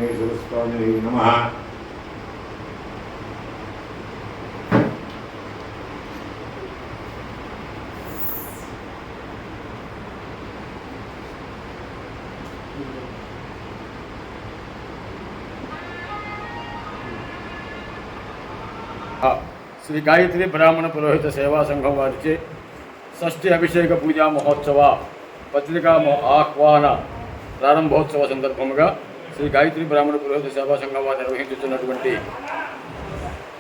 పరమేశ్వర స్వామి నమః. శ్రీ గాయత్రి బ్రాహ్మణ పురోహిత సేవా సంఘం వారిచే షష్ఠి అభిషేక పూజా మహోత్సవ పత్రికా ఆహ్వాన ప్రారంభోత్సవ సందర్భంగా శ్రీ గాయత్రి బ్రాహ్మణ పురోహిత సేవా సంఘం వారు నిర్వహించుతున్నటువంటి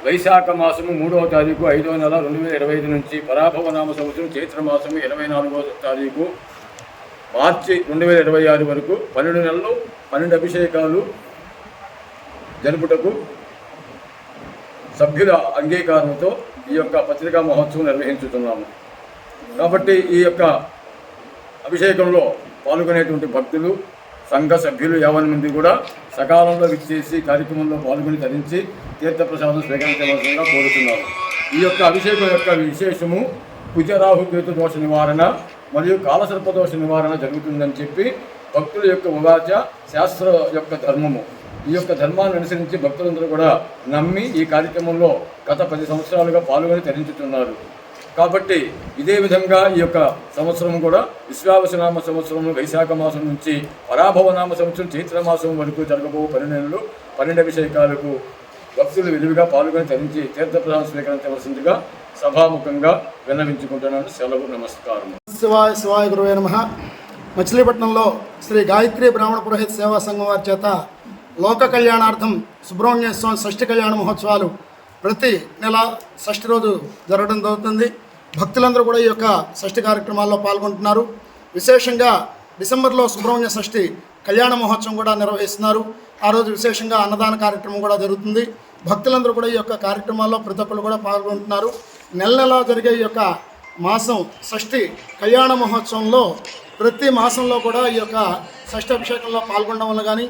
వైశాఖ మాసము 3వ తారీఖు 5వ నెల 2025 నుంచి పరాభవనామ సంవత్సరం చైత్ర మాసము 24వ తారీఖు మార్చి 2026 వరకు 12 నెలలు 12 అభిషేకాలు జరుపుటకు సభ్యుల అంగీకారంతో ఈ యొక్క పత్రికా మహోత్సవం నిర్వహించుతున్నాము. కాబట్టి ఈ యొక్క అభిషేకంలో పాల్గొనేటువంటి భక్తులు సంఘ సభ్యులు 50 మంది కూడా సకాలంలో విచ్చేసి కార్యక్రమంలో పాల్గొని ధరించి తీర్థప్రసాదం స్వీకరించవలసిందిగా కోరుతున్నారు. ఈ యొక్క అభిషేకం యొక్క విశేషము కుజరాహుకేతు దోష నివారణ మరియు కాలసర్పదోష నివారణ జరుగుతుందని చెప్పి భక్తుల యొక్క ఉవాచ శాస్త్ర యొక్క ధర్మము. ఈ యొక్క ధర్మాన్ని అనుసరించి భక్తులందరూ కూడా నమ్మి ఈ కార్యక్రమంలో గత 10 సంవత్సరాలుగా పాల్గొని తరించుతున్నారు. కాబట్టి ఇదే విధంగా ఈ యొక్క సంవత్సరం కూడా విశ్వావసనామ సంవత్సరం వైశాఖ మాసం నుంచి పరాభవనామ సంవత్సరం చైత్రమాసం వరకు జరగబో 12 నెలలు 12 అభిషేకాలకు భక్తులు విలువగా పాల్గొని తరించి తీర్థప్రసాదం స్వీకరించవలసిందిగా సభాముఖంగా విన్నవించుకుంటున్నాను. సెలవు. నమస్కారం. శివాయ శివాయ గురువే నమః. మచిలీపట్నంలో శ్రీ గాయత్రి బ్రాహ్మణ పురోహిత సేవా సంఘం వారి చేత లోక కళ్యాణార్థం సుబ్రహ్మణ్య స్వామి షష్ఠి కళ్యాణ మహోత్సవాలు ప్రతి నెల షష్ఠి రోజు జరగడం జరుగుతుంది. భక్తులందరూ కూడా ఈ యొక్క షష్ఠి కార్యక్రమాల్లో పాల్గొంటున్నారు. విశేషంగా డిసెంబర్లో సుబ్రహ్మణ్య షష్ఠి కళ్యాణ మహోత్సవం కూడా నిర్వహిస్తున్నారు. ఆ రోజు విశేషంగా అన్నదాన కార్యక్రమం కూడా జరుగుతుంది. భక్తులందరూ కూడా ఈ యొక్క కార్యక్రమాల్లో ప్రతి ఒక్కరు కూడా పాల్గొంటున్నారు. నెల జరిగే ఈ యొక్క మాసం షష్ఠి కళ్యాణ మహోత్సవంలో ప్రతి మాసంలో కూడా ఈ యొక్క షష్ఠి అభిషేకంలో పాల్గొనడం వల్ల కానీ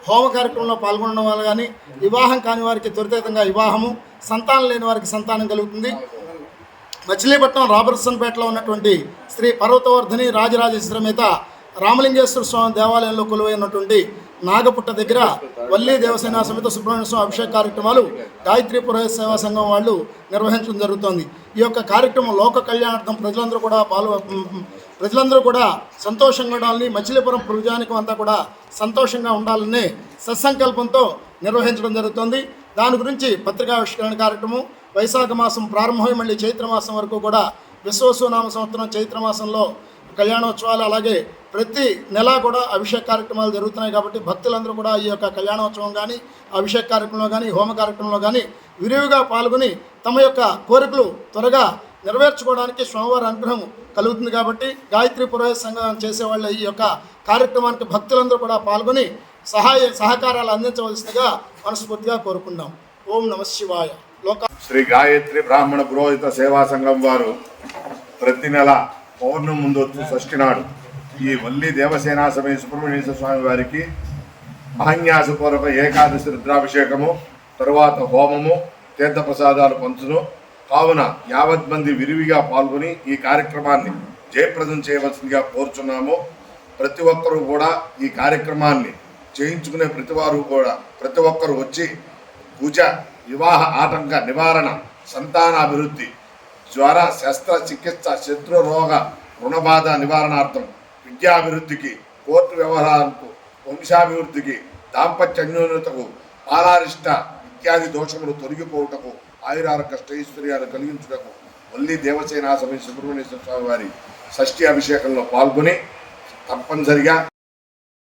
హోమ కార్యక్రమంలో పాల్గొనడం వల్ల కానీ వివాహం కాని వారికి త్వరితంగా వివాహము, సంతానం లేని వారికి సంతానం కలుగుతుంది. మచిలీపట్నం రాబర్సన్పేటలో ఉన్నటువంటి శ్రీ పర్వతవర్ధని రాజరాజేశ్వరమేత రామలింగేశ్వర స్వామి దేవాలయంలో కొలువైనటువంటి నాగపుట్ట దగ్గర వల్లీ దేవసేన సమేత సుబ్రహ్మణ్య స్వామి అభిషేక కార్యక్రమాలు గాయత్రి పురోహిత సేవా సంఘం వాళ్ళు నిర్వహించడం జరుగుతోంది. ఈ యొక్క కార్యక్రమం లోక కళ్యాణార్థం ప్రజలందరూ కూడా సంతోషంగా ఉండాలని, మచిలీపురం ప్రజానికం అంతా కూడా సంతోషంగా ఉండాలని సత్సంకల్పంతో నిర్వహించడం జరుగుతుంది. దాని గురించి పత్రికావిష్కరణ కార్యక్రమం వైశాఖ మాసం ప్రారంభమై మళ్ళీ చైత్రమాసం వరకు కూడా విశ్వవసునామ సంవత్సరం చైత్రమాసంలో కళ్యాణోత్సవాలు, అలాగే ప్రతి నెల కూడా అభిషేక కార్యక్రమాలు జరుగుతున్నాయి. కాబట్టి భక్తులందరూ కూడా ఈ యొక్క కళ్యాణోత్సవం కానీ అభిషేక కార్యక్రమంలో కానీ హోమ కార్యక్రమంలో కానీ విరివిగా పాల్గొని తమ యొక్క కోరికలు త్వరగా నెరవేర్చుకోవడానికి స్వామివారి అనుగ్రహం కలుగుతుంది. కాబట్టి గాయత్రి పురోహిత సంఘం చేసేవాళ్ళ ఈ యొక్క కార్యక్రమానికి భక్తులందరూ కూడా పాల్గొని సహకారాలు అందించవలసిందిగా మనస్ఫూర్తిగా కోరుకుందాం. ఓం నమః శివాయ. శ్రీ గాయత్రి బ్రాహ్మణ పురోహిత సేవా సంఘం వారు ప్రతి నెల పౌర్ణమి ముందు వచ్చి షష్ఠి నాడు ఈ వల్లి దేవసేనా సమేత సుబ్రహ్మణ్యేశ్వర స్వామి వారికి మహాన్యాసపూర్వక ఏకాదశి రుద్రాభిషేకము, తరువాత హోమము, తీర్థప్రసాదాలు పంచును. కావున 50 మంది విరివిగా పాల్గొని ఈ కార్యక్రమాన్ని జయప్రదం చేయవలసిందిగా కోరుచున్నాము. ప్రతి ఒక్కరూ కూడా ఈ కార్యక్రమాన్ని చేయించుకునే ప్రతి ఒక్కరూ వచ్చి పూజ, వివాహ ఆటంక నివారణ, సంతానాభివృద్ధి, జ్వర శస్త్రచికిత్స, శత్రురోగ రుణబాధ నివారణార్థం, విద్యాభివృద్ధికి, కోర్టు వ్యవహారాలకు, వంశాభివృద్ధికి, దాంపత్య అన్యోన్యతకు, బాలారిష్ట ఇత్యాది దోషములు తొలగిపోవుటకు, ఆయురారోగ్య ఐశ్వర్యాలు కలిగించుటకు వల్లి దేవసేనా సమేత సుబ్రహ్మణ్యేశ్వర స్వామి వారి షష్ఠి అభిషేకంలో పాల్గొని తప్పనిసరిగా